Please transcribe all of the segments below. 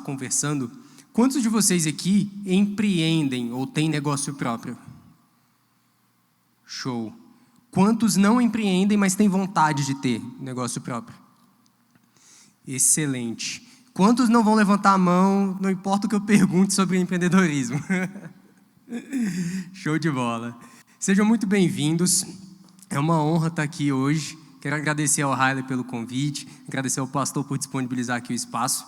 conversando, quantos de vocês aqui empreendem ou têm negócio próprio? Show. Quantos não empreendem, mas têm vontade de ter negócio próprio? Excelente. Quantos não vão levantar a mão, não importa o que eu pergunte sobre empreendedorismo? Show de bola. Sejam muito bem-vindos. É uma honra estar aqui hoje. Quero agradecer ao Riley pelo convite, agradecer ao pastor por disponibilizar aqui o espaço,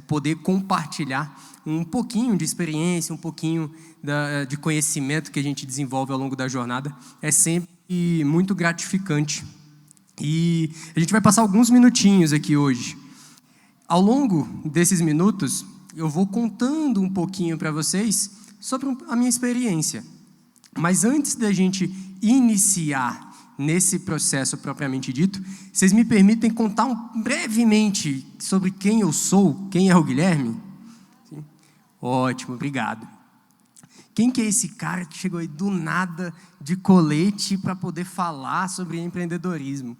poder compartilhar um pouquinho de experiência, um pouquinho de conhecimento que a gente desenvolve ao longo da jornada. É sempre muito gratificante. E a gente vai passar alguns minutinhos aqui hoje. Ao longo desses minutos, eu vou contando um pouquinho para vocês sobre a minha experiência. Mas antes da gente iniciar nesse processo propriamente dito, vocês me permitem contar brevemente sobre quem eu sou, quem é o Guilherme? Sim? Ótimo, obrigado. Quem que é esse cara que chegou aí do nada de colete para poder falar sobre empreendedorismo?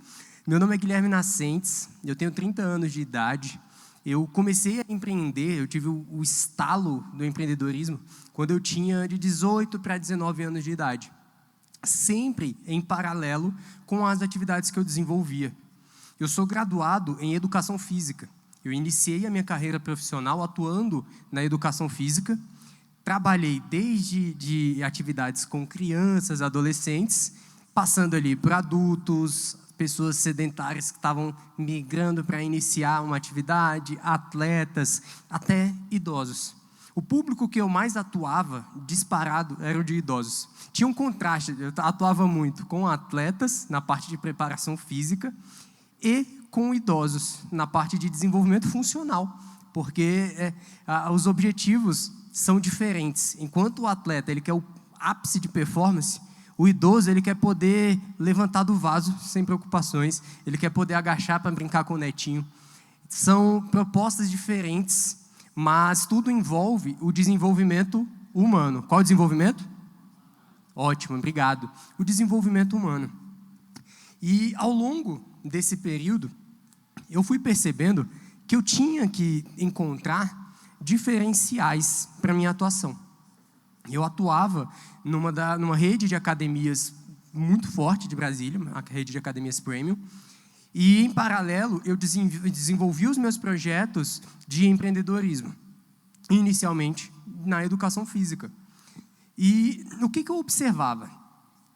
Meu nome é Guilherme Nascentes, eu tenho 30 anos de idade. Eu comecei a empreender, eu tive o estalo do empreendedorismo quando eu tinha de 18 para 19 anos de idade. Sempre em paralelo com as atividades que eu desenvolvia. Eu sou graduado em Educação Física. Eu iniciei a minha carreira profissional atuando na Educação Física. Trabalhei desde de atividades com crianças, adolescentes, passando ali por adultos, pessoas sedentárias que estavam migrando para iniciar uma atividade, atletas, até idosos. O público que eu mais atuava, disparado, era o de idosos. Tinha um contraste, eu atuava muito com atletas, na parte de preparação física, e com idosos, na parte de desenvolvimento funcional, porque os objetivos são diferentes. Enquanto o atleta ele quer o ápice de performance, o idoso ele quer poder levantar do vaso sem preocupações, ele quer poder agachar para brincar com o netinho. São propostas diferentes, mas tudo envolve o desenvolvimento humano. Qual o desenvolvimento? Ótimo, obrigado. O desenvolvimento humano. E ao longo desse período, eu fui percebendo que eu tinha que encontrar diferenciais para a minha atuação. Eu atuava numa rede de academias muito forte de Brasília, a rede de academias Premium, e, em paralelo, eu desenvolvi os meus projetos de empreendedorismo, inicialmente na educação física. E o que eu observava?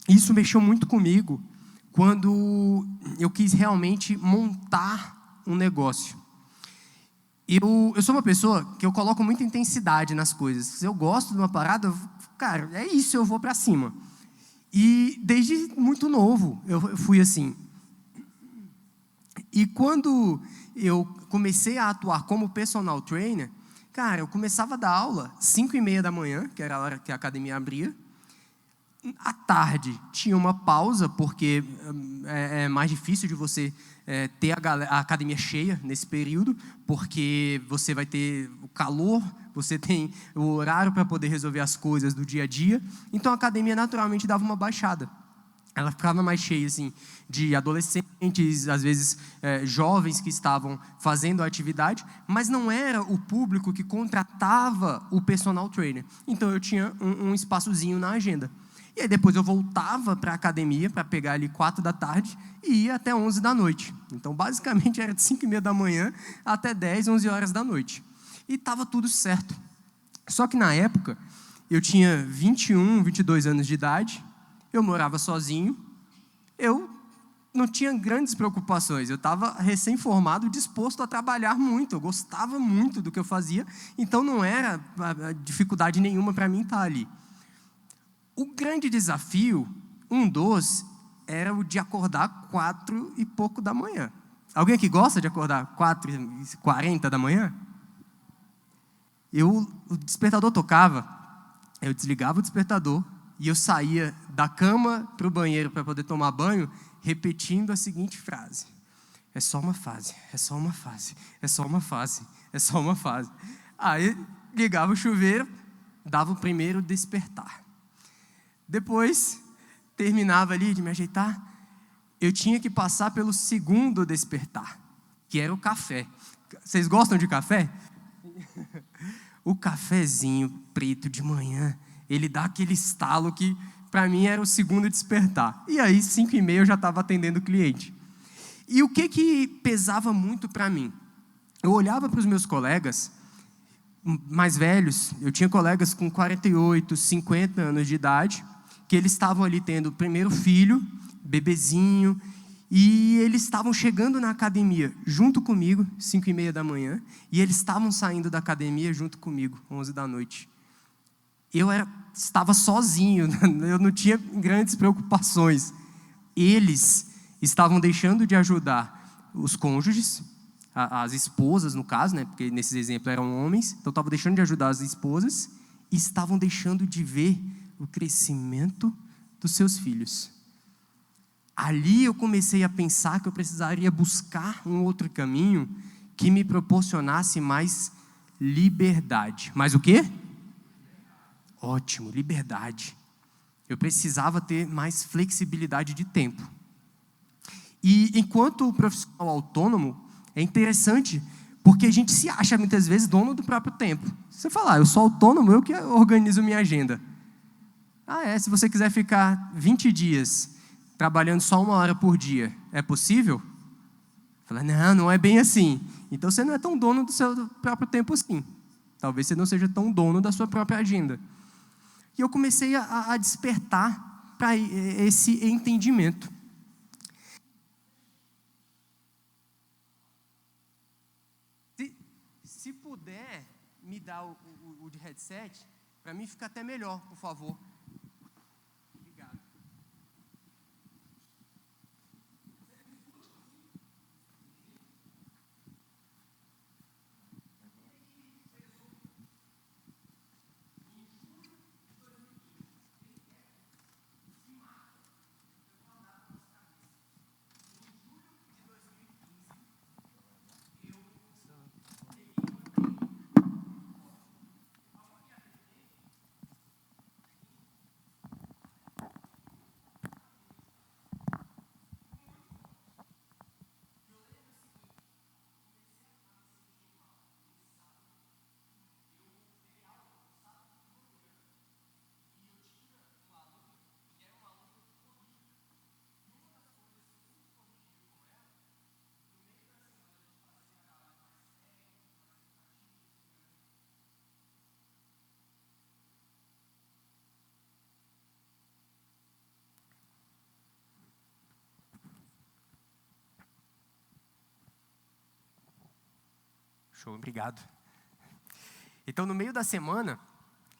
Isso mexeu muito comigo quando eu quis realmente montar um negócio. Eu sou uma pessoa que eu coloco muita intensidade nas coisas. Se eu gosto de uma parada, cara, é isso, eu vou para cima. E desde muito novo eu fui assim. E quando eu comecei a atuar como personal trainer, cara, eu começava a dar aula 5:30 da manhã, que era a hora que a academia abria. À tarde tinha uma pausa, porque é mais difícil de você ter a academia cheia nesse período, porque você vai ter o calor, você tem o horário para poder resolver as coisas do dia a dia. Então a academia naturalmente dava uma baixada. Ela ficava mais cheia assim, de adolescentes, às vezes jovens que estavam fazendo a atividade, mas não era o público que contratava o personal trainer. Então eu tinha um espaçozinho na agenda. E aí depois eu voltava para a academia para pegar ali 4 da tarde e ia até 11 da noite. Então basicamente era de 5:30 da manhã até 10, 11 horas da noite. E estava tudo certo. Só que na época eu tinha 21, 22 anos de idade, eu morava sozinho, eu não tinha grandes preocupações, eu estava recém-formado, disposto a trabalhar muito, eu gostava muito do que eu fazia, então não era dificuldade nenhuma para mim estar ali. O grande desafio, era o de acordar 4 e pouco da manhã. Alguém aqui gosta de acordar 4:40 da manhã? O despertador tocava, eu desligava o despertador e eu saía da cama para o banheiro para poder tomar banho, repetindo a seguinte frase: é só uma fase, é só uma fase, é só uma fase, é só uma fase. Aí ligava o chuveiro, dava o primeiro despertar. Depois, terminava ali de me ajeitar, eu tinha que passar pelo segundo despertar, que era o café. Vocês gostam de café? o cafezinho preto de manhã, ele dá aquele estalo que, para mim, era o segundo despertar. E aí, 5h30, eu já estava atendendo o cliente. E o que pesava muito para mim? Eu olhava para os meus colegas mais velhos, eu tinha colegas com 48, 50 anos de idade, que eles estavam ali tendo o primeiro filho, bebezinho, e eles estavam chegando na academia junto comigo, 5h30 da manhã, e eles estavam saindo da academia junto comigo, 11 da noite. Estava sozinho, eu não tinha grandes preocupações. Eles estavam deixando de ajudar os cônjuges, as esposas, no caso, né, porque nesses exemplos eram homens, então estavam deixando de ajudar as esposas e estavam deixando de ver o crescimento dos seus filhos. Ali eu comecei a pensar que eu precisaria buscar um outro caminho que me proporcionasse mais liberdade. Mais o quê? Ótimo, liberdade. Eu precisava ter mais flexibilidade de tempo. E enquanto profissional autônomo, é interessante, porque a gente se acha muitas vezes dono do próprio tempo. Você fala, eu sou autônomo, eu que organizo minha agenda. Se você quiser ficar 20 dias trabalhando só 1 hora por dia, é possível? Fala, não é bem assim. Então você não é tão dono do seu próprio tempo assim. Talvez você não seja tão dono da sua própria agenda. E eu comecei a despertar para esse entendimento. Se puder me dar o de headset, para mim fica até melhor, por favor. Obrigado. Show, obrigado. Então, no meio da semana,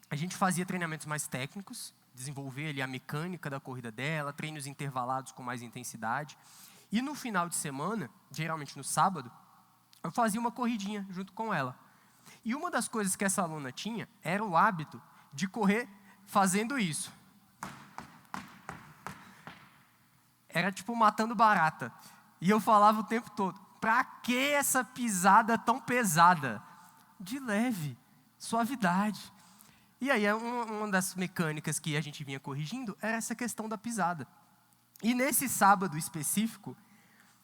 a gente fazia treinamentos mais técnicos, desenvolver ali a mecânica da corrida dela, treinos intervalados com mais intensidade. E no final de semana, geralmente no sábado, eu fazia uma corridinha junto com ela. E uma das coisas que essa aluna tinha era o hábito de correr fazendo isso. Era tipo matando barata. E eu falava o tempo todo, pra que essa pisada tão pesada? De leve, suavidade. E aí, uma das mecânicas que a gente vinha corrigindo era essa questão da pisada. E nesse sábado específico,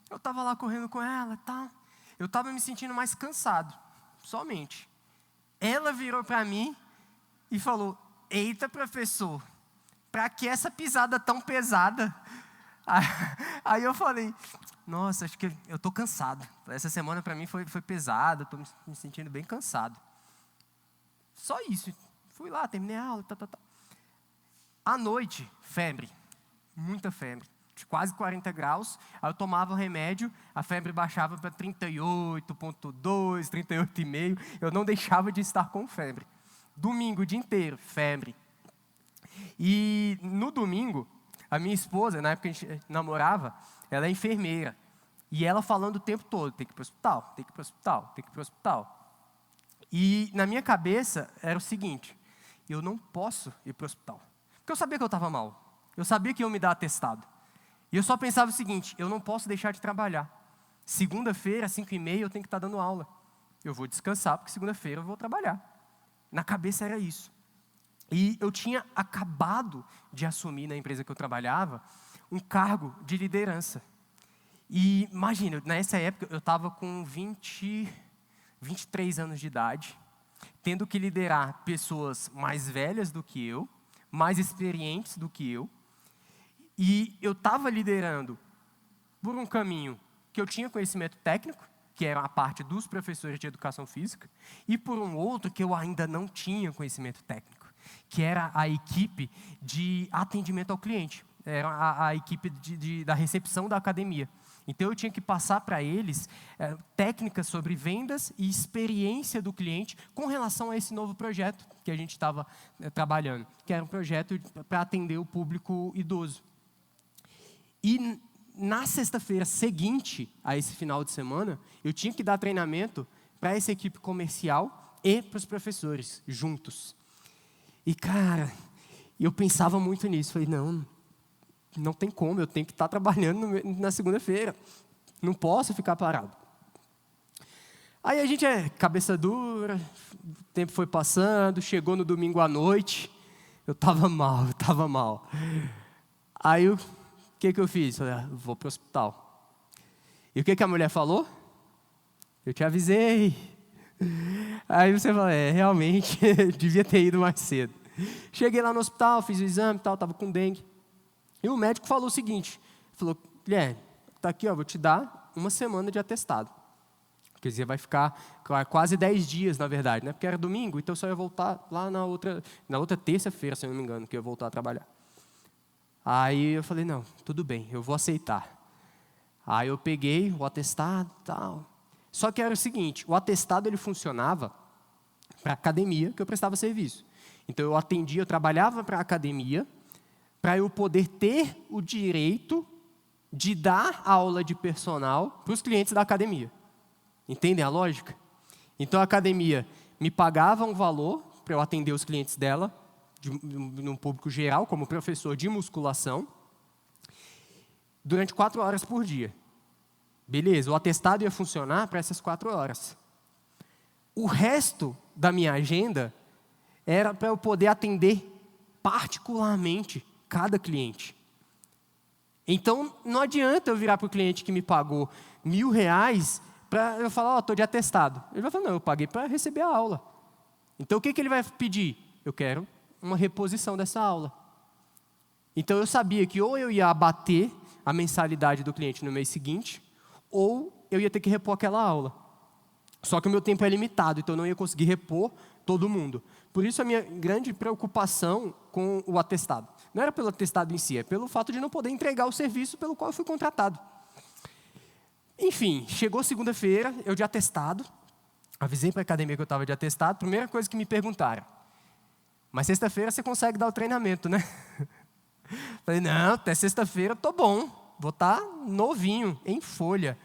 eu estava lá correndo com ela, tá? Eu estava me sentindo mais cansado, somente. Ela virou para mim e falou, eita, professor, pra que essa pisada tão pesada? Aí eu falei, nossa, acho que eu estou cansado. Essa semana para mim foi pesada, estou me sentindo bem cansado. Só isso. Fui lá, terminei a aula, À noite, febre, muita febre, de quase 40 graus. Aí eu tomava o remédio, a febre baixava para 38,2, 38,5. Eu não deixava de estar com febre. Domingo, o dia inteiro, febre. E no domingo, a minha esposa, na época que a gente namorava, ela é enfermeira. E ela falando o tempo todo, tem que ir para o hospital, tem que ir para o hospital, tem que ir para o hospital. E na minha cabeça era o seguinte, eu não posso ir para o hospital. Porque eu sabia que eu estava mal. Eu sabia que iam me dar atestado. E eu só pensava o seguinte, eu não posso deixar de trabalhar. Segunda-feira, às 5h30, eu tenho que estar dando aula. Eu vou descansar, porque segunda-feira eu vou trabalhar. Na cabeça era isso. E eu tinha acabado de assumir na empresa que eu trabalhava um cargo de liderança. E imagina, nessa época eu estava com 23 anos de idade, tendo que liderar pessoas mais velhas do que eu, mais experientes do que eu, e eu estava liderando por um caminho que eu tinha conhecimento técnico, que era a parte dos professores de educação física, e por um outro que eu ainda não tinha conhecimento técnico, que era a equipe de atendimento ao cliente, era a equipe da recepção da academia. Então, eu tinha que passar para eles técnicas sobre vendas e experiência do cliente com relação a esse novo projeto que a gente estava trabalhando, que era um projeto para atender o público idoso. E na sexta-feira seguinte a esse final de semana, eu tinha que dar treinamento para essa equipe comercial e para os professores, juntos. E, cara, eu pensava muito nisso. Falei, não tem como, eu tenho que estar trabalhando na segunda-feira. Não posso ficar parado. Aí a gente cabeça dura, o tempo foi passando, chegou no domingo à noite, eu estava mal. Aí o que eu fiz? Falei, vou para o hospital. E o que a mulher falou? Eu te avisei. Aí você fala, realmente, devia ter ido mais cedo. Cheguei lá no hospital, fiz o exame, estava com dengue. E o médico falou o seguinte, falou, Guilherme, está aqui, vou te dar 1 semana de atestado. Quer dizer, vai ficar quase 10 dias, na verdade, né? Porque era domingo, então eu só ia voltar lá na outra terça-feira, se eu não me engano, que eu ia voltar a trabalhar. Aí eu falei, não, tudo bem, eu vou aceitar. Aí eu peguei o atestado e tal. Só que era o seguinte, o atestado ele funcionava para a academia que eu prestava serviço. Então eu trabalhava para a academia, para eu poder ter o direito de dar aula de personal para os clientes da academia. Entendem a lógica? Então a academia me pagava um valor para eu atender os clientes dela, num público geral, como professor de musculação, durante 4 horas por dia. Beleza, o atestado ia funcionar para essas 4 horas. O resto da minha agenda era para eu poder atender particularmente cada cliente. Então, não adianta eu virar para o cliente que me pagou R$1.000 para eu falar, estou de atestado. Ele vai falar, não, eu paguei para receber a aula. Então, o que ele vai pedir? Eu quero uma reposição dessa aula. Então, eu sabia que ou eu ia abater a mensalidade do cliente no mês seguinte, ou eu ia ter que repor aquela aula. Só que o meu tempo é limitado, então eu não ia conseguir repor todo mundo. Por isso a minha grande preocupação com o atestado. Não era pelo atestado em si, é pelo fato de não poder entregar o serviço pelo qual eu fui contratado. Enfim, chegou segunda-feira, eu de atestado, avisei para a academia que eu estava de atestado, primeira coisa que me perguntaram, mas sexta-feira você consegue dar o treinamento, né? Falei, não, até sexta-feira eu estou bom, vou estar novinho, em folha.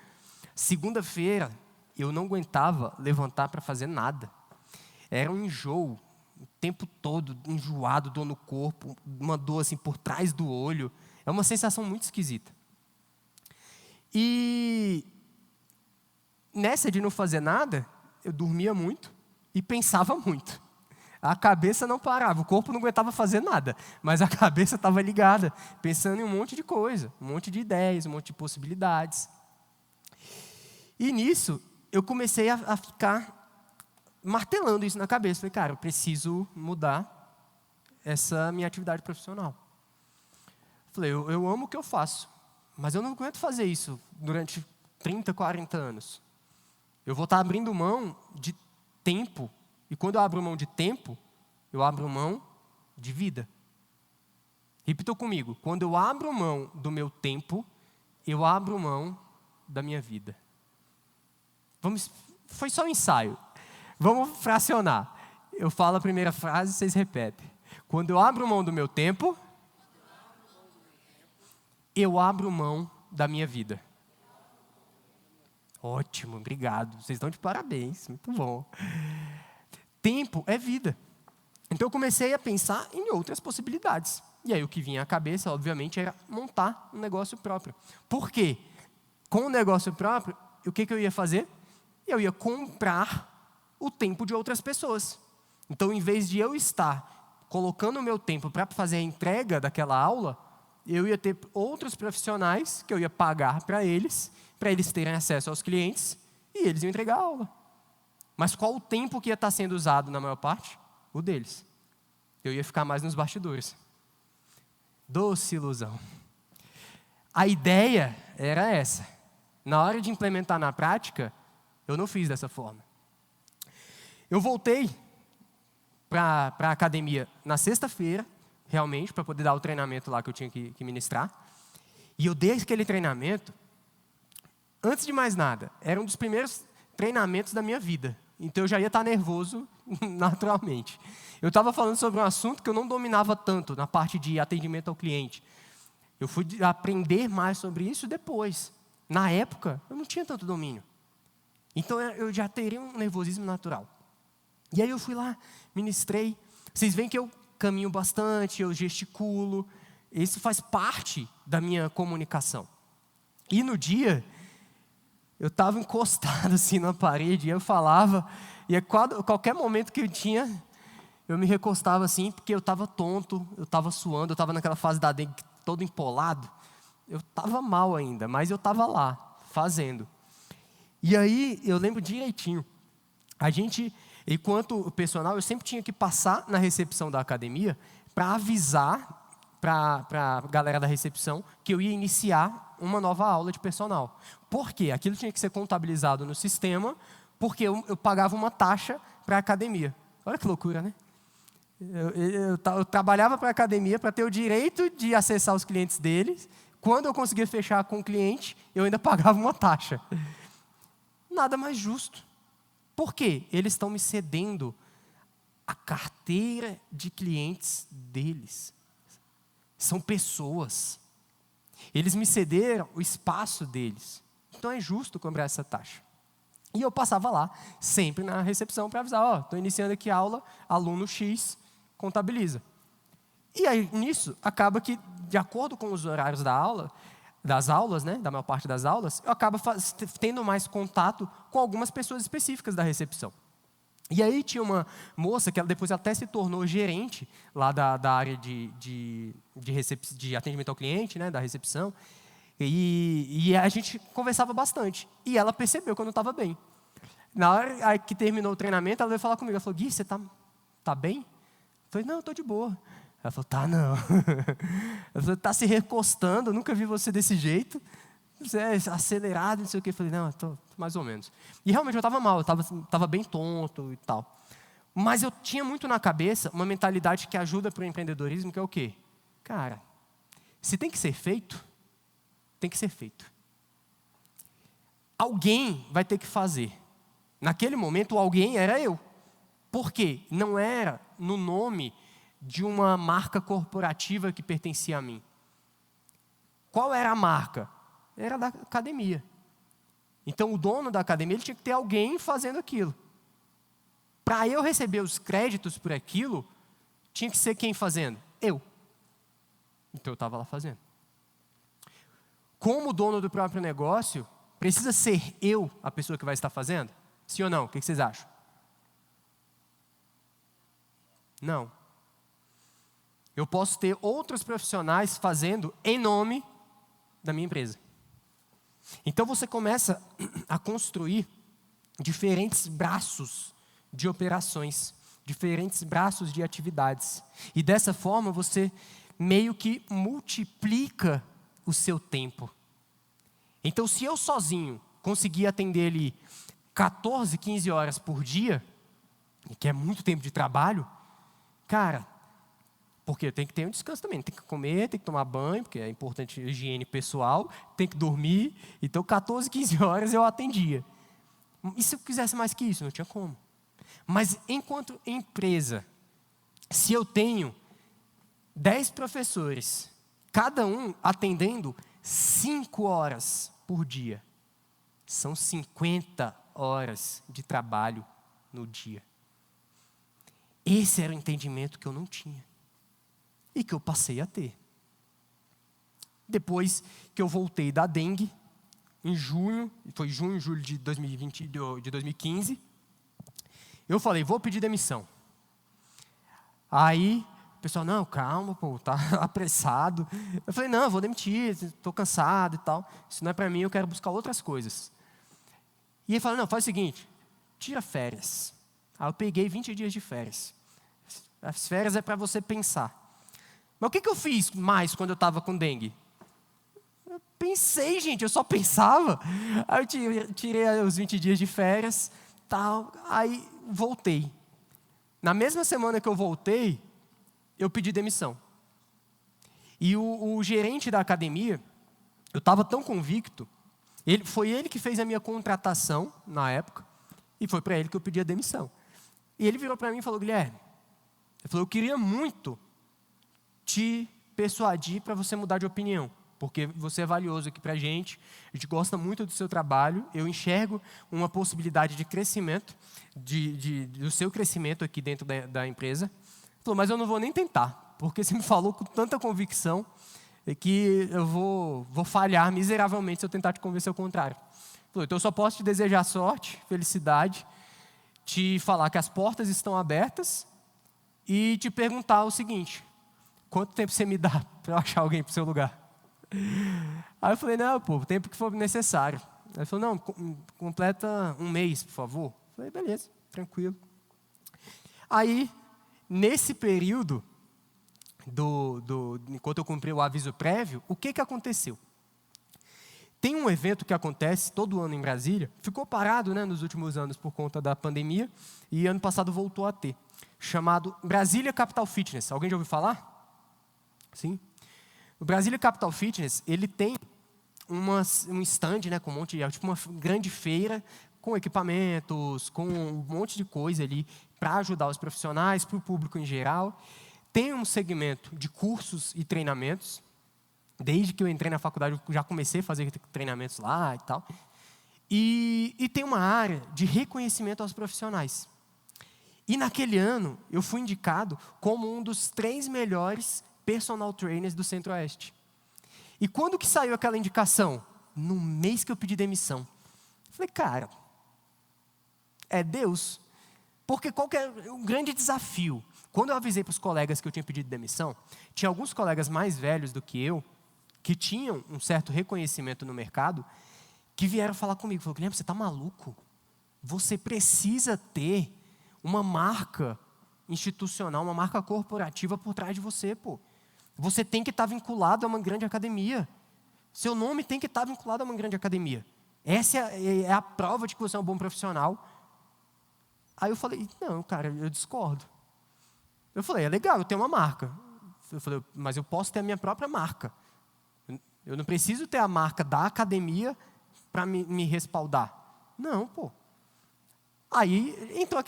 Segunda-feira, eu não aguentava levantar para fazer nada. Era um enjoo, o tempo todo, enjoado, dor no corpo, uma dor assim por trás do olho. É uma sensação muito esquisita. E nessa de não fazer nada, eu dormia muito e pensava muito. A cabeça não parava, o corpo não aguentava fazer nada, mas a cabeça estava ligada, pensando em um monte de coisa, um monte de ideias, um monte de possibilidades. E nisso, eu comecei a ficar martelando isso na cabeça. Falei, cara, eu preciso mudar essa minha atividade profissional. Falei, eu amo o que eu faço, mas eu não aguento fazer isso durante 30, 40 anos. Eu vou estar abrindo mão de tempo, e quando eu abro mão de tempo, eu abro mão de vida. Repitam comigo, quando eu abro mão do meu tempo, eu abro mão da minha vida. Foi só um ensaio. Vamos fracionar. Eu falo a primeira frase, vocês repetem. Quando eu abro mão do meu tempo, eu abro mão da minha vida. Ótimo, obrigado. Vocês estão de parabéns, muito bom. Tempo é vida. Então eu comecei a pensar em outras possibilidades. E aí o que vinha à cabeça, obviamente, era montar um negócio próprio. Por quê? Com o negócio próprio, o que eu ia fazer? Eu ia comprar o tempo de outras pessoas. Então, em vez de eu estar colocando o meu tempo para fazer a entrega daquela aula, eu ia ter outros profissionais que eu ia pagar para eles terem acesso aos clientes, e eles iam entregar a aula. Mas qual o tempo que ia estar sendo usado na maior parte? O deles. Eu ia ficar mais nos bastidores. Doce ilusão. A ideia era essa. Na hora de implementar na prática, eu não fiz dessa forma. Eu voltei para a academia na sexta-feira, realmente, para poder dar o treinamento lá que eu tinha que ministrar. E eu dei aquele treinamento, antes de mais nada, era um dos primeiros treinamentos da minha vida. Então eu já ia estar nervoso naturalmente. Eu estava falando sobre um assunto que eu não dominava tanto na parte de atendimento ao cliente. Eu fui aprender mais sobre isso depois. Na época, eu não tinha tanto domínio. Então eu já teria um nervosismo natural. E aí eu fui lá, ministrei. Vocês veem que eu caminho bastante, eu gesticulo. Isso faz parte da minha comunicação. E no dia, eu estava encostado assim na parede, e eu falava, e a qualquer momento que eu tinha, eu me recostava assim, porque eu estava tonto, eu estava suando, eu estava naquela fase da dengue todo empolado. Eu estava mal ainda, mas eu estava lá, fazendo. E aí, eu lembro direitinho, enquanto o personal, eu sempre tinha que passar na recepção da academia para avisar para a galera da recepção que eu ia iniciar uma nova aula de personal. Por quê? Aquilo tinha que ser contabilizado no sistema, porque eu pagava uma taxa para a academia. Olha que loucura, né? Eu trabalhava para a academia para ter o direito de acessar os clientes deles. Quando eu conseguia fechar com o cliente, eu ainda pagava uma taxa. Nada mais justo. Por quê? Eles estão me cedendo a carteira de clientes deles. São pessoas. Eles me cederam o espaço deles. Então é justo cobrar essa taxa. E eu passava lá, sempre na recepção, para avisar, estou iniciando aqui a aula, aluno X contabiliza. E aí, nisso, acaba que, de acordo com os horários das aulas, né, da maior parte das aulas, eu acabo tendo mais contato com algumas pessoas específicas da recepção. E aí tinha uma moça, que depois até se tornou gerente lá da área de atendimento ao cliente, né, da recepção, e a gente conversava bastante. E ela percebeu quando eu estava bem. Na hora que terminou o treinamento, ela veio falar comigo. Ela falou, Gui, você tá bem? Eu falei, não, eu estou de boa. Ela falou, tá não. Ela falou, tá se recostando, eu nunca vi você desse jeito. Você é acelerado, não sei o quê. Eu falei, não, eu tô mais ou menos. E realmente eu estava mal, eu estava bem tonto e tal. Mas eu tinha muito na cabeça uma mentalidade que ajuda para o empreendedorismo, que é o quê? Cara, se tem que ser feito, tem que ser feito. Alguém vai ter que fazer. Naquele momento, o alguém era eu. Por quê? Não era no nome de uma marca corporativa que pertencia a mim. Qual era a marca? Era da academia. Então, o dono da academia ele tinha que ter alguém fazendo aquilo. Para eu receber os créditos por aquilo, tinha que ser quem fazendo? Eu. Então, eu estava lá fazendo. Como dono do próprio negócio, precisa ser eu a pessoa que vai estar fazendo? Sim ou não? O que vocês acham? Não. Eu posso ter outros profissionais fazendo em nome da minha empresa. Então você começa a construir diferentes braços de operações, diferentes braços de atividades. E dessa forma você meio que multiplica o seu tempo. Então se eu sozinho conseguir atender ali 14, 15 horas por dia, que é muito tempo de trabalho, cara, porque eu tenho que ter um descanso também, tem que comer, tem que tomar banho, porque é importante a higiene pessoal, tem que dormir, então 14, 15 horas eu atendia. E se eu quisesse mais que isso? Não tinha como. Mas enquanto empresa, se eu tenho 10 professores, cada um atendendo 5 horas por dia, são 50 horas de trabalho no dia. Esse era o entendimento que eu não tinha. E que eu passei a ter. Depois que eu voltei da dengue, em junho, foi junho, julho de 2015, eu falei, vou pedir demissão. Aí, o pessoal, não, calma, pô, tá apressado. Eu falei, não, eu vou demitir, estou cansado e tal. Isso não é para mim, eu quero buscar outras coisas. E ele falou, não, faz o seguinte, tira férias. Aí eu peguei 20 dias de férias. As férias é para você pensar. Mas o que eu fiz mais quando eu estava com dengue? Eu pensei, gente, eu só pensava. Aí eu tirei os 20 dias de férias, tal, aí voltei. Na mesma semana que eu voltei, eu pedi demissão. E o gerente da academia, eu estava tão convicto, foi ele que fez a minha contratação na época, e foi para ele que eu pedi a demissão. E ele virou para mim e falou: Guilherme, eu queria muito te persuadir para você mudar de opinião, porque você é valioso aqui para a gente gosta muito do seu trabalho, eu enxergo uma possibilidade de crescimento, do seu crescimento aqui dentro da empresa. Ele falou: mas eu não vou nem tentar, porque você me falou com tanta convicção que eu vou falhar miseravelmente se eu tentar te convencer ao contrário. Ele falou: então eu só posso te desejar sorte, felicidade, te falar que as portas estão abertas e te perguntar o seguinte: quanto tempo você me dá para eu achar alguém para o seu lugar? Aí eu falei: não, pô, o tempo que for necessário. Ele falou: não, completa 1 mês, por favor. Eu falei: beleza, tranquilo. Aí, nesse período, enquanto eu cumpri o aviso prévio, o que aconteceu? Tem um evento que acontece todo ano em Brasília, ficou parado, né, nos últimos anos por conta da pandemia, e ano passado voltou a ter, chamado Brasília Capital Fitness. Alguém já ouviu falar? Sim? O Brasília Capital Fitness, ele tem um stand, né, com um monte de, tipo uma grande feira, com equipamentos, com um monte de coisa ali, para ajudar os profissionais, para o público em geral. Tem um segmento de cursos e treinamentos. Desde que eu entrei na faculdade, eu já comecei a fazer treinamentos lá e tal. E tem uma área de reconhecimento aos profissionais. E naquele ano, eu fui indicado como um dos 3 melhores personal trainers do Centro-Oeste. E quando que saiu aquela indicação? No mês que eu pedi demissão. Eu falei: cara, é Deus. Porque qual que é o grande desafio? Quando eu avisei para os colegas que eu tinha pedido demissão, tinha alguns colegas mais velhos do que eu, que tinham um certo reconhecimento no mercado, que vieram falar comigo. Falaram: Guilherme, você está maluco? Você precisa ter uma marca institucional, uma marca corporativa por trás de você, pô. Você tem que estar vinculado a uma grande academia. Seu nome tem que estar vinculado a uma grande academia. Essa é a prova de que você é um bom profissional. Aí eu falei: não, cara, eu discordo. Eu falei: é legal, eu tenho uma marca. Eu falei: mas eu posso ter a minha própria marca. Eu não preciso ter a marca da academia para me respaldar. Não, pô. Aí entrou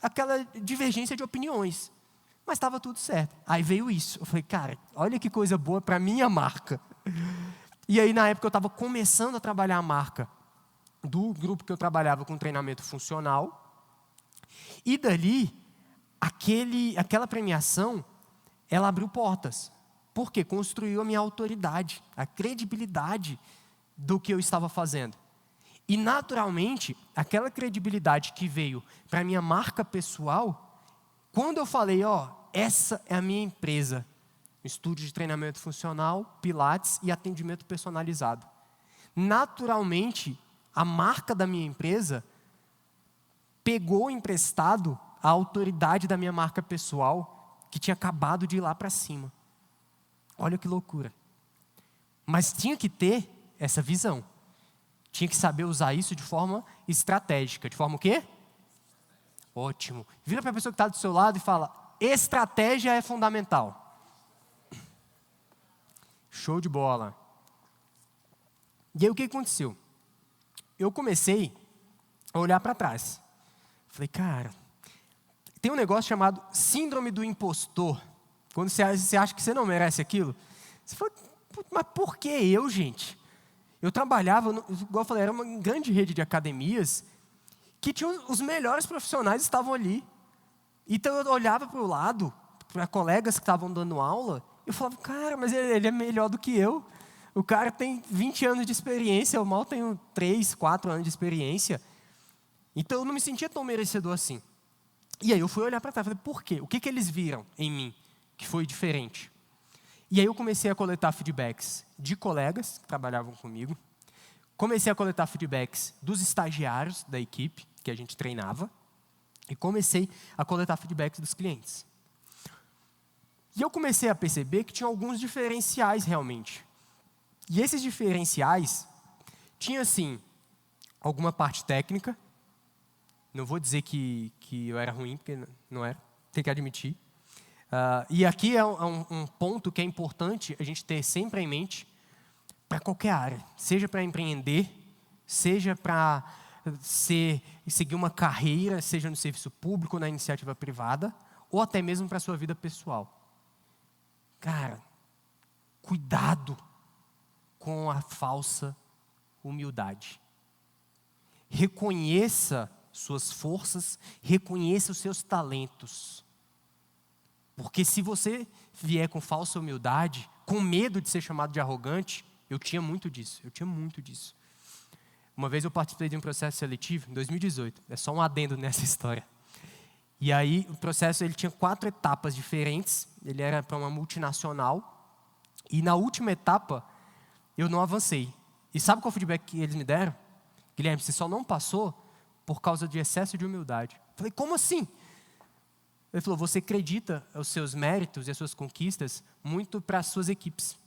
aquela divergência de opiniões. Mas estava tudo certo. Aí veio isso. Eu falei: cara, olha que coisa boa para a minha marca. E aí, na época, eu estava começando a trabalhar a marca do grupo que eu trabalhava com treinamento funcional. E dali, aquela premiação, ela abriu portas. Por quê? Construiu a minha autoridade, a credibilidade do que eu estava fazendo. E, naturalmente, aquela credibilidade que veio para a minha marca pessoal, quando eu falei: essa é a minha empresa, estúdio de treinamento funcional, pilates e atendimento personalizado. Naturalmente, a marca da minha empresa pegou emprestado a autoridade da minha marca pessoal, que tinha acabado de ir lá para cima. Olha que loucura. Mas tinha que ter essa visão. Tinha que saber usar isso de forma estratégica. De forma o quê? Ótimo. Vira para a pessoa que está do seu lado e fala: estratégia é fundamental. Show de bola. E aí o que aconteceu? Eu comecei a olhar para trás. Falei: cara, tem um negócio chamado síndrome do impostor. Quando você acha que você não merece aquilo, você fala: mas por que eu, gente? Eu trabalhava, igual eu falei, era uma grande rede de academias que tinham os melhores profissionais estavam ali. Então eu olhava para o lado, para colegas que estavam dando aula, e eu falava: cara, mas ele é melhor do que eu. O cara tem 20 anos de experiência, eu mal tenho 3, 4 anos de experiência. Então eu não me sentia tão merecedor assim. E aí eu fui olhar para trás e falei: por quê? O que eles viram em mim que foi diferente? E aí eu comecei a coletar feedbacks de colegas que trabalhavam comigo. Comecei a coletar feedbacks dos estagiários da equipe. que a gente treinava e comecei a coletar feedbacks dos clientes. E eu comecei a perceber que tinha alguns diferenciais realmente. E esses diferenciais tinham, assim, alguma parte técnica. Não vou dizer que eu era ruim, porque não era, tem que admitir. E aqui é um ponto que é importante a gente ter sempre em mente para qualquer área. Seja para empreender, seja para seguir uma carreira, seja no serviço público, na iniciativa privada, ou até mesmo para a sua vida pessoal. Cara, cuidado com a falsa humildade. Reconheça suas forças, reconheça os seus talentos. Porque se você vier com falsa humildade, com medo de ser chamado de arrogante, eu tinha muito disso. Uma vez eu participei de um processo seletivo, em 2018, é só um adendo nessa história. E aí o processo ele tinha 4 etapas diferentes, ele era para uma multinacional, e na última etapa eu não avancei. E sabe qual feedback que eles me deram? Guilherme, você só não passou por causa de excesso de humildade. Eu falei, como assim? Ele falou, você acredita os seus méritos e as suas conquistas muito para as suas equipes.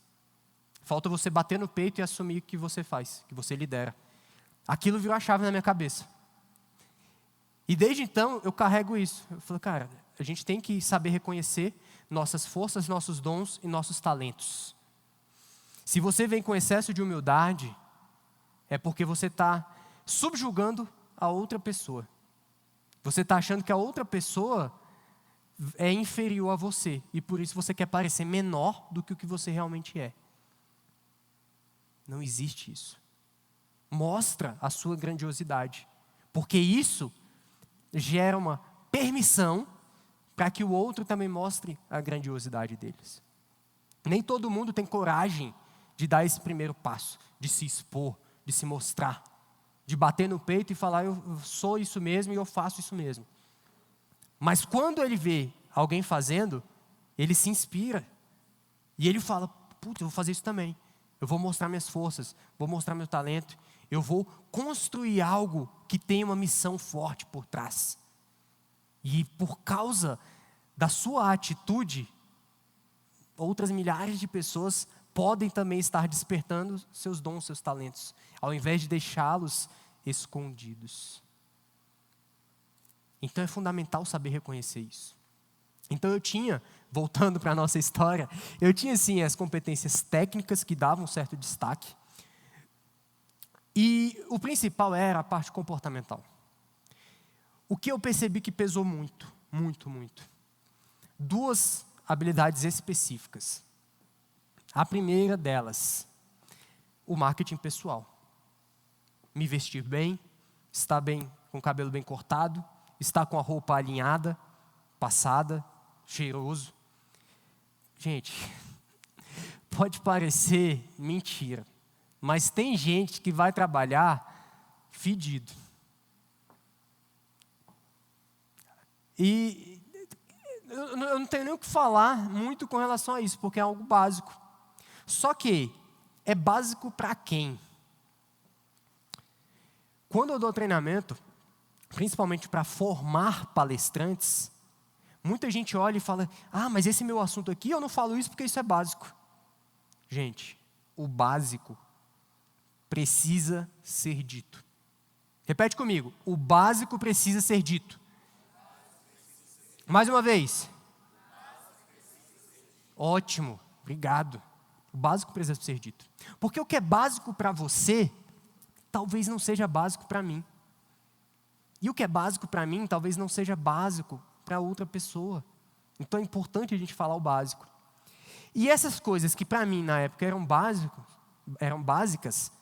Falta você bater no peito e assumir o que você faz, que você lidera. Aquilo virou a chave na minha cabeça. E desde então, eu carrego isso. Eu falei, cara, a gente tem que saber reconhecer nossas forças, nossos dons e nossos talentos. Se você vem com excesso de humildade, é porque você está subjugando a outra pessoa. Você está achando que a outra pessoa é inferior a você. E por isso você quer parecer menor do que o que você realmente é. Não existe isso. Mostra a sua grandiosidade. Porque isso gera uma permissão para que o outro também mostre a grandiosidade deles. Nem todo mundo tem coragem de dar esse primeiro passo, de se expor, de se mostrar, de bater no peito e falar, eu sou isso mesmo e eu faço isso mesmo. Mas quando ele vê alguém fazendo, ele se inspira. E ele fala, putz, eu vou fazer isso também. Eu vou mostrar minhas forças, vou mostrar meu talento. Eu vou construir algo que tem uma missão forte por trás. E por causa da sua atitude, outras milhares de pessoas podem também estar despertando seus dons, seus talentos, ao invés de deixá-los escondidos. Então é fundamental saber reconhecer isso. Então eu tinha, voltando para a nossa história, eu tinha sim as competências técnicas que davam um certo destaque. E o principal era a parte comportamental. O que eu percebi que pesou muito, muito, muito. 2 habilidades específicas. A primeira delas, o marketing pessoal. Me vestir bem, estar bem, com o cabelo bem cortado, estar com a roupa alinhada, passada, cheiroso. Gente, pode parecer mentira, mas tem gente que vai trabalhar fedido. E eu não tenho nem o que falar muito com relação a isso, porque é algo básico. Só que é básico para quem? Quando eu dou treinamento, principalmente para formar palestrantes, muita gente olha e fala, mas esse meu assunto aqui, eu não falo isso porque isso é básico. Gente, o básico precisa ser dito. Repete comigo, o básico precisa ser dito. Mais uma vez. Ótimo, obrigado. O básico precisa ser dito. Porque o que é básico para você, talvez não seja básico para mim. E o que é básico para mim, talvez não seja básico para outra pessoa. Então é importante a gente falar o básico. E essas coisas que para mim na época eram básicas,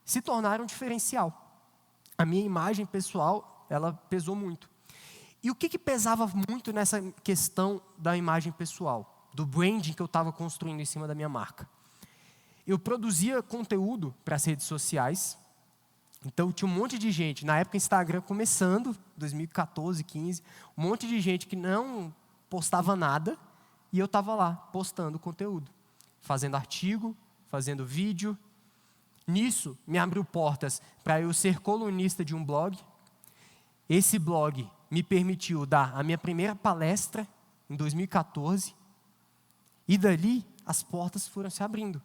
se tornaram diferencial. A minha imagem pessoal, ela pesou muito. E o que pesava muito nessa questão da imagem pessoal? Do branding que eu estava construindo em cima da minha marca? Eu produzia conteúdo para as redes sociais. Então tinha um monte de gente, na época Instagram começando, 2014, 15, um monte de gente que não postava nada, e eu estava lá postando conteúdo, fazendo artigo, fazendo vídeo. Nisso me abriu portas para eu ser colunista de um blog. esse blog me permitiu dar a minha primeira palestra em 2014, e dali as portas foram se abrindo.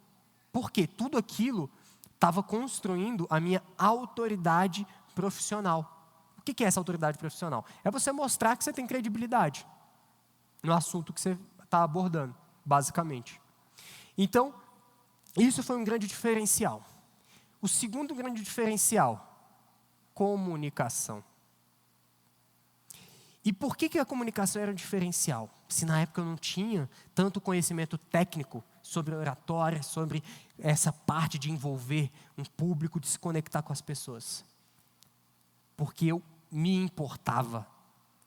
Porque tudo aquilo estava construindo a minha autoridade profissional. O que é essa autoridade profissional? É você mostrar que você tem credibilidade no assunto que você está abordando, basicamente. Então, isso foi um grande diferencial. O segundo grande diferencial, comunicação. E por que a comunicação era um diferencial? Se na época eu não tinha tanto conhecimento técnico sobre oratória, sobre essa parte de envolver um público, de se conectar com as pessoas. Porque eu me importava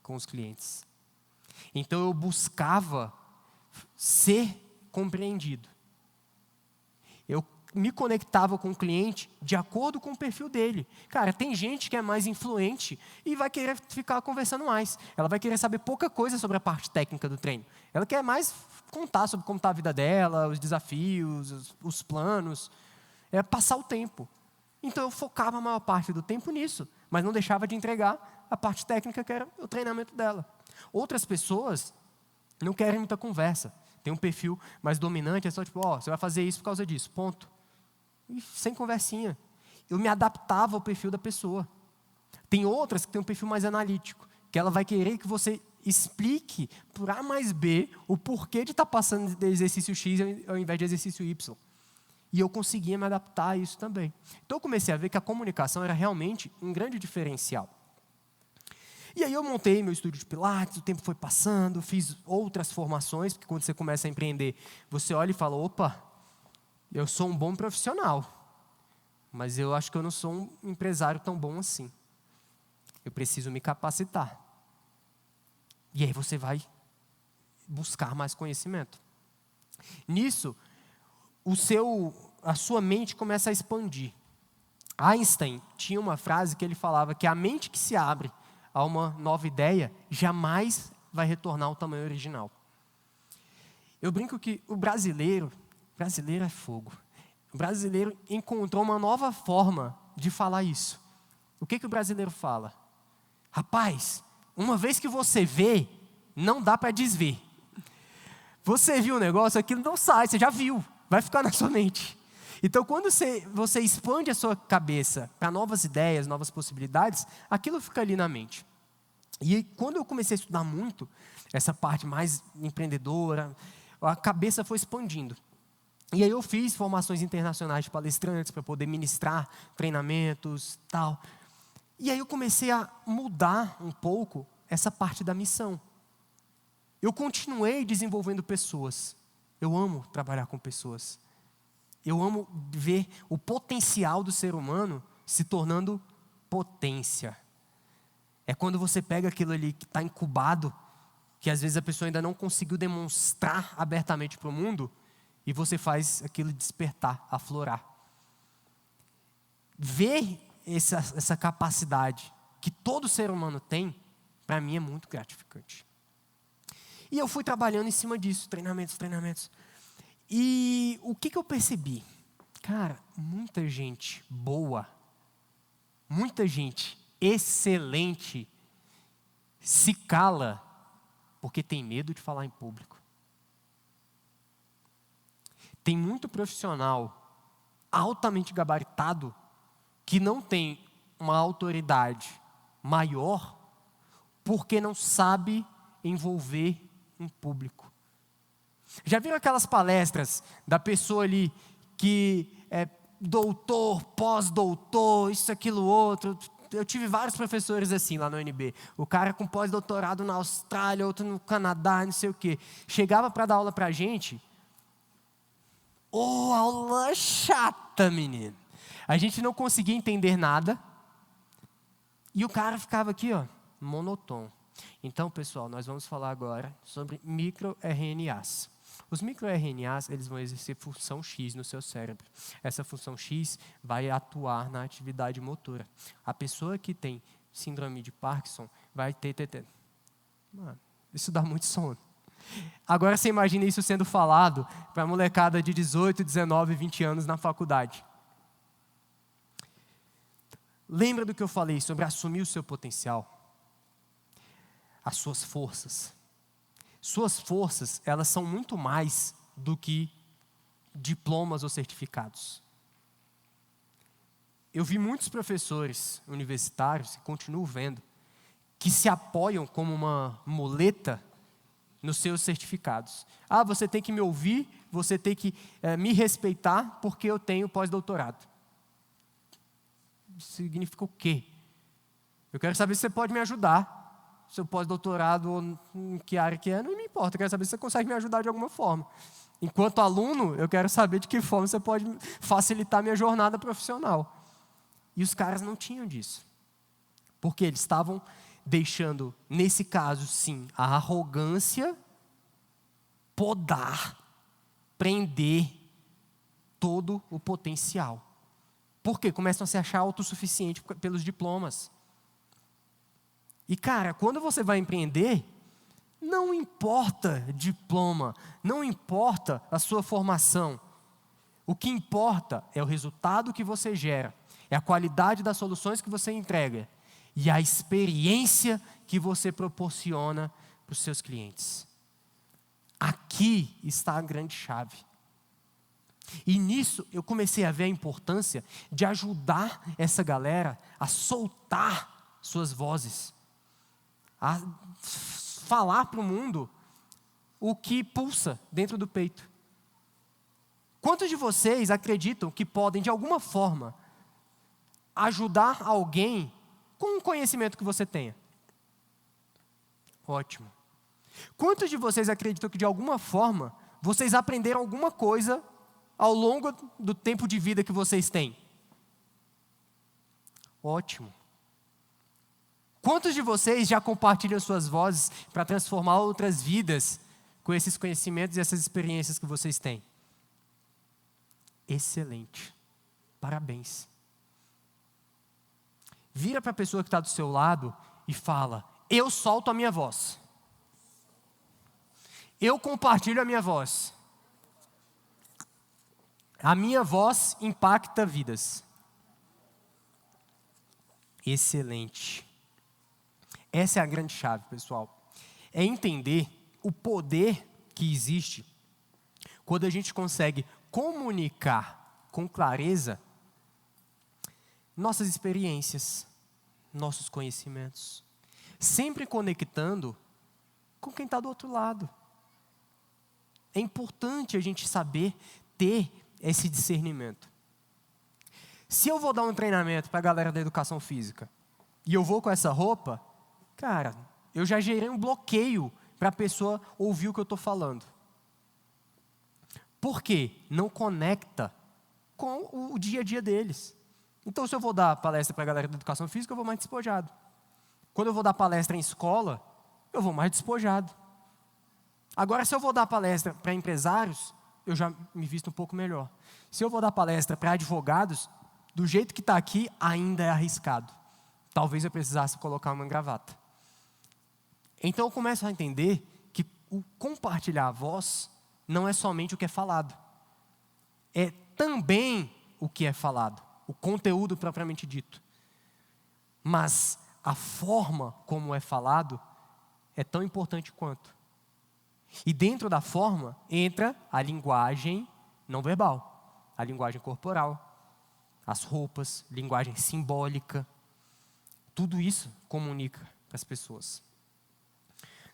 com os clientes. Então eu buscava ser compreendido. Eu me conectava com o cliente de acordo com o perfil dele. Cara, tem gente que é mais influente e vai querer ficar conversando mais. Ela vai querer saber pouca coisa sobre a parte técnica do treino. Ela quer mais contar sobre como está a vida dela, os desafios, os planos. É passar o tempo. Então eu focava a maior parte do tempo nisso, mas não deixava de entregar a parte técnica que era o treinamento dela. Outras pessoas não querem muita conversa. Tem um perfil mais dominante, é só tipo, você vai fazer isso por causa disso, ponto. E sem conversinha. Eu me adaptava ao perfil da pessoa. Tem outras que têm um perfil mais analítico, que ela vai querer que você explique por A mais B o porquê de estar passando de exercício X ao invés de exercício Y. E eu conseguia me adaptar a isso também. Então eu comecei a ver que a comunicação era realmente um grande diferencial. E aí eu montei meu estúdio de Pilates, o tempo foi passando, fiz outras formações, porque quando você começa a empreender, você olha e fala, opa, eu sou um bom profissional, mas eu acho que eu não sou um empresário tão bom assim. Eu preciso me capacitar. E aí você vai buscar mais conhecimento. Nisso, a sua mente começa a expandir. Einstein tinha uma frase que ele falava que a mente que se abre a uma nova ideia jamais vai retornar ao tamanho original. Eu brinco que o brasileiro é fogo. O brasileiro encontrou uma nova forma de falar isso. O que o brasileiro fala? Rapaz, uma vez que você vê, não dá para desver. Você viu o negócio, aquilo não sai, você já viu, vai ficar na sua mente. Então, quando você expande a sua cabeça para novas ideias, novas possibilidades, aquilo fica ali na mente. E quando eu comecei a estudar muito, essa parte mais empreendedora, a cabeça foi expandindo. E aí eu fiz formações internacionais de palestrantes para poder ministrar treinamentos, tal. E aí eu comecei a mudar um pouco essa parte da missão. Eu continuei desenvolvendo pessoas. Eu amo trabalhar com pessoas. Eu amo ver o potencial do ser humano se tornando potência. É quando você pega aquilo ali que está incubado, que às vezes a pessoa ainda não conseguiu demonstrar abertamente para o mundo, e você faz aquilo despertar, aflorar. Ver essa capacidade que todo ser humano tem, para mim é muito gratificante. E eu fui trabalhando em cima disso, treinamentos. E o que eu percebi? Cara, muita gente boa, muita gente excelente se cala porque tem medo de falar em público. Tem muito profissional altamente gabaritado que não tem uma autoridade maior porque não sabe envolver um público. Já viram aquelas palestras da pessoa ali que é doutor, pós-doutor, isso, aquilo, outro? Eu tive vários professores assim lá no UNB. O cara com pós-doutorado na Austrália, outro no Canadá, não sei o quê. Chegava para dar aula para a gente. Aula chata, menino. A gente não conseguia entender nada. E o cara ficava aqui, monotônico. Então, pessoal, nós vamos falar agora sobre microRNAs. Os microRNAs, eles vão exercer função X no seu cérebro. Essa função X vai atuar na atividade motora. A pessoa que tem síndrome de Parkinson vai ter. Mano, isso dá muito sono. Agora você imagina isso sendo falado para a molecada de 18, 19, 20 anos na faculdade. Lembra do que eu falei sobre assumir o seu potencial? as suas forças. Suas forças, elas são muito mais do que diplomas ou certificados. Eu vi muitos professores universitários, e continuo vendo, que se apoiam como uma muleta nos seus certificados. Você tem que me ouvir, você tem que me respeitar porque eu tenho pós-doutorado. Isso significa o quê? Eu quero saber se você pode me ajudar. Seu pós-doutorado, em que área que é, não me importa. Eu quero saber se você consegue me ajudar de alguma forma. Enquanto aluno, eu quero saber de que forma você pode facilitar a minha jornada profissional. E os caras não tinham disso. Porque eles estavam deixando, nesse caso, sim, a arrogância podar, prender todo o potencial. Por quê? Começam a se achar autossuficiente pelos diplomas. E, cara, quando você vai empreender, não importa diploma, não importa a sua formação. O que importa é o resultado que você gera, é a qualidade das soluções que você entrega e a experiência que você proporciona para os seus clientes. Aqui está a grande chave. E nisso eu comecei a ver a importância de ajudar essa galera a soltar suas vozes, a falar para o mundo o que pulsa dentro do peito. Quantos de vocês acreditam que podem, de alguma forma, ajudar alguém com o conhecimento que você tenha? Ótimo. Quantos de vocês acreditam que, de alguma forma, vocês aprenderam alguma coisa ao longo do tempo de vida que vocês têm? Ótimo. Quantos de vocês já compartilham suas vozes para transformar outras vidas com esses conhecimentos e essas experiências que vocês têm? Excelente. Parabéns. Vira para a pessoa que está do seu lado e fala: eu solto a minha voz. Eu compartilho a minha voz. A minha voz impacta vidas. Excelente. Essa é a grande chave, pessoal. É entender o poder que existe quando a gente consegue comunicar com clareza nossas experiências, nossos conhecimentos, sempre conectando com quem está do outro lado. É importante a gente saber ter esse discernimento. Se eu vou dar um treinamento para a galera da educação física e eu vou com essa roupa, cara, eu já gerei um bloqueio para a pessoa ouvir o que eu estou falando. Por quê? Não conecta com o dia a dia deles. Então, se eu vou dar palestra para a galera da educação física, eu vou mais despojado. Quando eu vou dar palestra em escola, eu vou mais despojado. Agora, se eu vou dar palestra para empresários, eu já me visto um pouco melhor. Se eu vou dar palestra para advogados, do jeito que está aqui, ainda é arriscado. Talvez eu precisasse colocar uma gravata. Então, eu começo a entender que o compartilhar a voz não é somente o que é falado. É também o que é falado, o conteúdo propriamente dito. Mas a forma como é falado é tão importante quanto. E dentro da forma entra a linguagem não verbal, a linguagem corporal, as roupas, linguagem simbólica. Tudo isso comunica para as pessoas.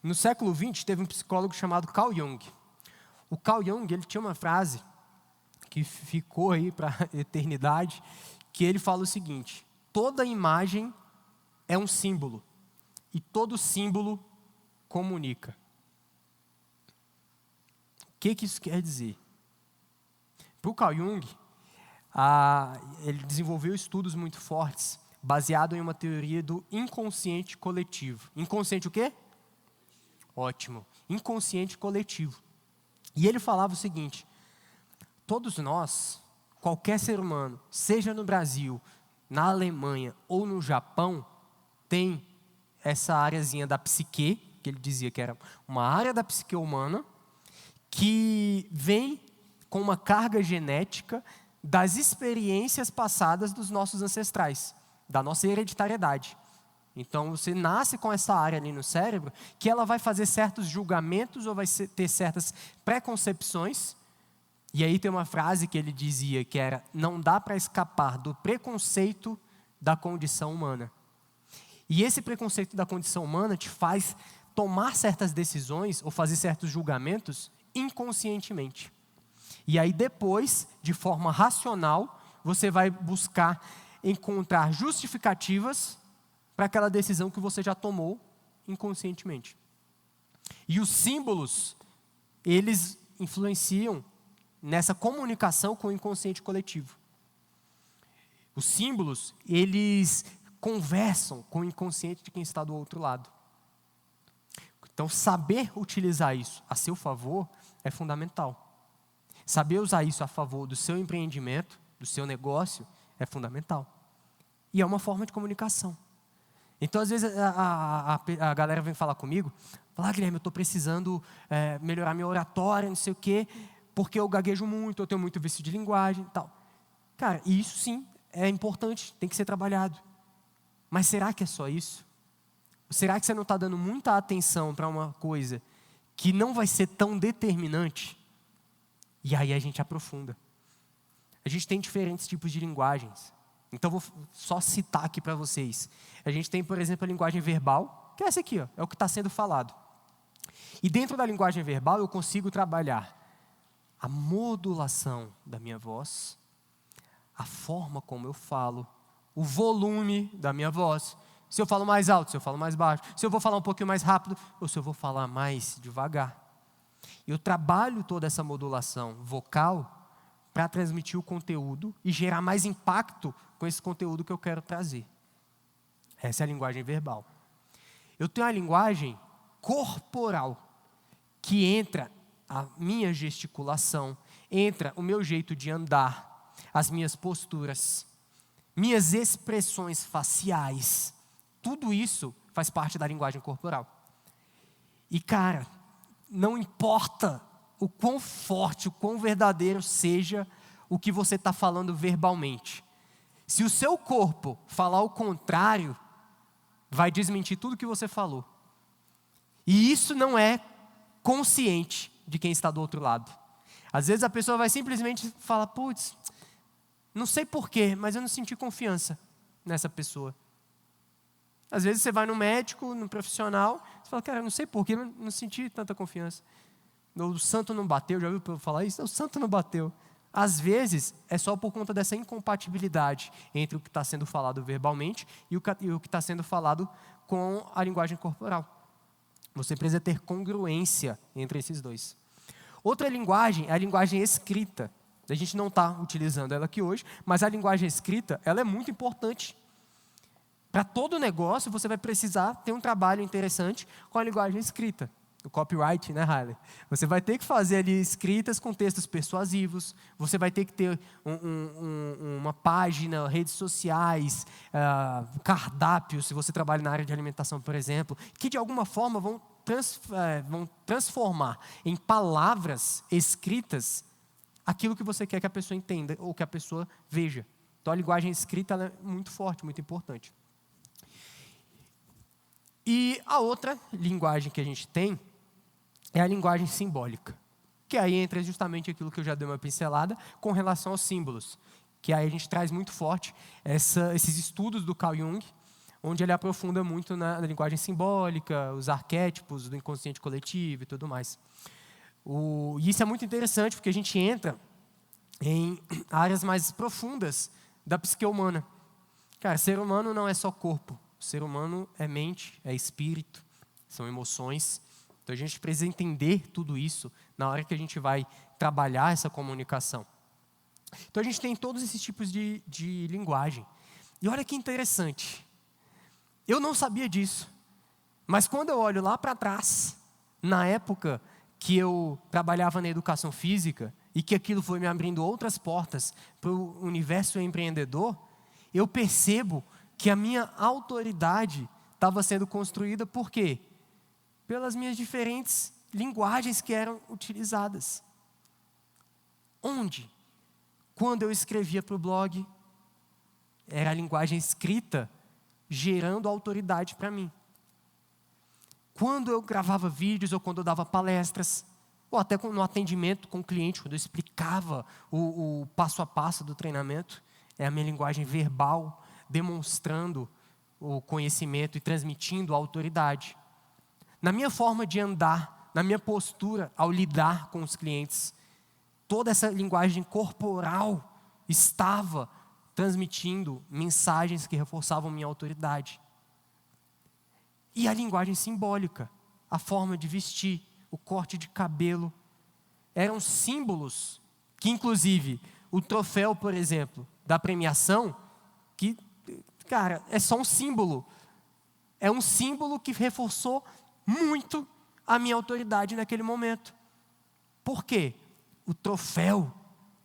No século XX, teve um psicólogo chamado Carl Jung. O Carl Jung, ele tinha uma frase que ficou aí para a eternidade, que ele fala o seguinte: toda imagem é um símbolo, e todo símbolo comunica. O que isso quer dizer? Para o Carl Jung, ele desenvolveu estudos muito fortes, baseado em uma teoria do inconsciente coletivo. Inconsciente o quê? Ótimo. Inconsciente coletivo. E ele falava o seguinte: todos nós, qualquer ser humano, seja no Brasil, na Alemanha ou no Japão, tem essa áreazinha da psique, que ele dizia que era uma área da psique humana, que vem com uma carga genética das experiências passadas dos nossos ancestrais, da nossa hereditariedade. Então, você nasce com essa área ali no cérebro que ela vai fazer certos julgamentos ou vai ter certas preconcepções. E aí tem uma frase que ele dizia que era: não dá para escapar do preconceito da condição humana. E esse preconceito da condição humana te faz tomar certas decisões ou fazer certos julgamentos inconscientemente. E aí depois, de forma racional, você vai buscar encontrar justificativas para aquela decisão que você já tomou inconscientemente. E os símbolos, eles influenciam nessa comunicação com o inconsciente coletivo. Os símbolos, eles conversam com o inconsciente de quem está do outro lado. Então, saber utilizar isso a seu favor é fundamental. Saber usar isso a favor do seu empreendimento, do seu negócio, é fundamental. E é uma forma de comunicação. Então, às vezes, a galera vem falar comigo, fala: Guilherme, eu estou precisando melhorar minha oratória, não sei o quê, porque eu gaguejo muito, eu tenho muito vício de linguagem e tal. Cara, isso sim é importante, tem que ser trabalhado. Mas será que é só isso? Será que você não está dando muita atenção para uma coisa que não vai ser tão determinante? E aí a gente aprofunda. A gente tem diferentes tipos de linguagens. Então, vou só citar aqui para vocês. A gente tem, por exemplo, a linguagem verbal, que é essa aqui, ó, é o que está sendo falado. E dentro da linguagem verbal, eu consigo trabalhar a modulação da minha voz, a forma como eu falo, o volume da minha voz. Se eu falo mais alto, se eu falo mais baixo, se eu vou falar um pouquinho mais rápido, ou se eu vou falar mais devagar. Eu trabalho toda essa modulação vocal para transmitir o conteúdo e gerar mais impacto com esse conteúdo que eu quero trazer. Essa é a linguagem verbal. Eu tenho a linguagem corporal, que entra a minha gesticulação, entra o meu jeito de andar, as minhas posturas, minhas expressões faciais. Tudo isso faz parte da linguagem corporal. E, cara, não importa o quão forte, o quão verdadeiro seja o que você está falando verbalmente. Se o seu corpo falar o contrário, vai desmentir tudo que você falou. E isso não é consciente de quem está do outro lado. Às vezes a pessoa vai simplesmente falar: putz, não sei porquê, mas eu não senti confiança nessa pessoa. Às vezes você vai no médico, no profissional, você fala: cara, não sei porquê, mas não senti tanta confiança. O santo não bateu, já ouviu eu falar isso? O santo não bateu. Às vezes, é só por conta dessa incompatibilidade entre o que está sendo falado verbalmente e o que está sendo falado com a linguagem corporal. Você precisa ter congruência entre esses dois. Outra linguagem é a linguagem escrita. A gente não está utilizando ela aqui hoje, mas a linguagem escrita, ela é muito importante. Para todo negócio, você vai precisar ter um trabalho interessante com a linguagem escrita. O copyright, né, Riley? Você vai ter que fazer ali escritas com textos persuasivos, você vai ter que ter uma página, redes sociais, cardápios, se você trabalha na área de alimentação, por exemplo, que de alguma forma vão transformar em palavras escritas aquilo que você quer que a pessoa entenda ou que a pessoa veja. Então a linguagem escrita ela é muito forte, muito importante. E a outra linguagem que a gente tem é a linguagem simbólica, que aí entra justamente aquilo que eu já dei uma pincelada com relação aos símbolos, que aí a gente traz muito forte esses estudos do Carl Jung, onde ele aprofunda muito na linguagem simbólica, os arquétipos do inconsciente coletivo e tudo mais. E isso é muito interessante porque a gente entra em áreas mais profundas da psique humana. Cara, ser humano não é só corpo. O ser humano é mente, é espírito, são emoções. Então, a gente precisa entender tudo isso na hora que a gente vai trabalhar essa comunicação. Então, a gente tem todos esses tipos de linguagem. E olha que interessante. Eu não sabia disso. Mas quando eu olho lá para trás, na época que eu trabalhava na educação física e que aquilo foi me abrindo outras portas para o universo empreendedor, eu percebo que a minha autoridade estava sendo construída por quê? Pelas minhas diferentes linguagens que eram utilizadas. Onde? Quando eu escrevia para o blog, era a linguagem escrita gerando autoridade para mim. Quando eu gravava vídeos, ou quando eu dava palestras, ou até no atendimento com o cliente, quando eu explicava o passo a passo do treinamento, é a minha linguagem verbal, demonstrando o conhecimento e transmitindo a autoridade. Na minha forma de andar, na minha postura ao lidar com os clientes, toda essa linguagem corporal estava transmitindo mensagens que reforçavam minha autoridade. E a linguagem simbólica, a forma de vestir, o corte de cabelo, eram símbolos que, inclusive, o troféu, por exemplo, da premiação, que, cara, é só um símbolo. É um símbolo que reforçou muito a minha autoridade naquele momento. Por quê? O troféu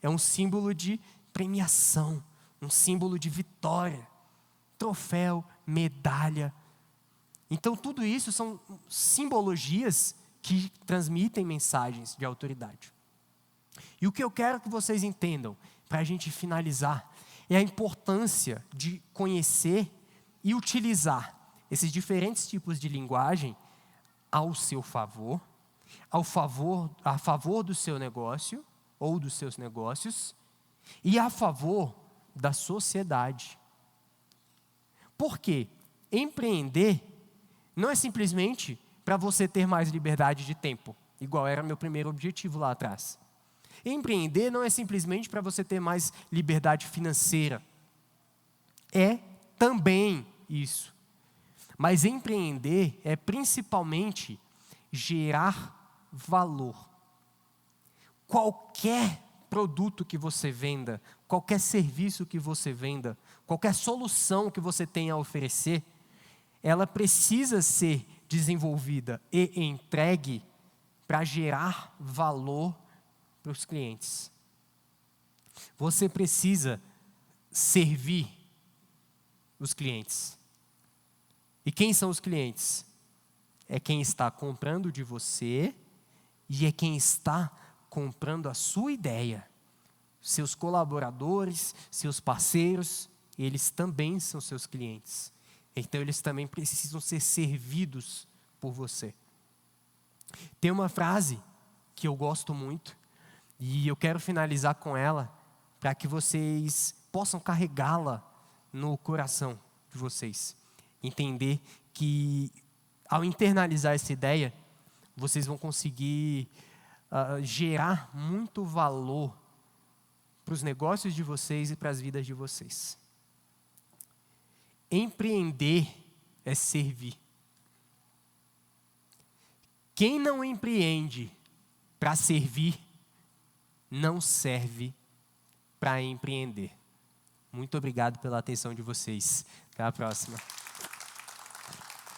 é um símbolo de premiação, um símbolo de vitória. Troféu, medalha. Então, tudo isso são simbologias que transmitem mensagens de autoridade. E o que eu quero que vocês entendam, para a gente finalizar, é a importância de conhecer e utilizar esses diferentes tipos de linguagem ao seu favor, a favor do seu negócio ou dos seus negócios e a favor da sociedade. Por quê? Empreender não é simplesmente para você ter mais liberdade de tempo, igual era meu primeiro objetivo lá atrás. Empreender não é simplesmente para você ter mais liberdade financeira. É também isso. Mas empreender é principalmente gerar valor. Qualquer produto que você venda, qualquer serviço que você venda, qualquer solução que você tenha a oferecer, ela precisa ser desenvolvida e entregue para gerar valor para os clientes. Você precisa servir os clientes. E quem são os clientes? É quem está comprando de você e é quem está comprando a sua ideia. Seus colaboradores, seus parceiros, eles também são seus clientes. Então, eles também precisam ser servidos por você. Tem uma frase que eu gosto muito e eu quero finalizar com ela para que vocês possam carregá-la no coração de vocês. Entender que, ao internalizar essa ideia, vocês vão conseguir gerar muito valor para os negócios de vocês e para as vidas de vocês. Empreender é servir. Quem não empreende para servir, não serve para empreender. Muito obrigado pela atenção de vocês. Até a próxima.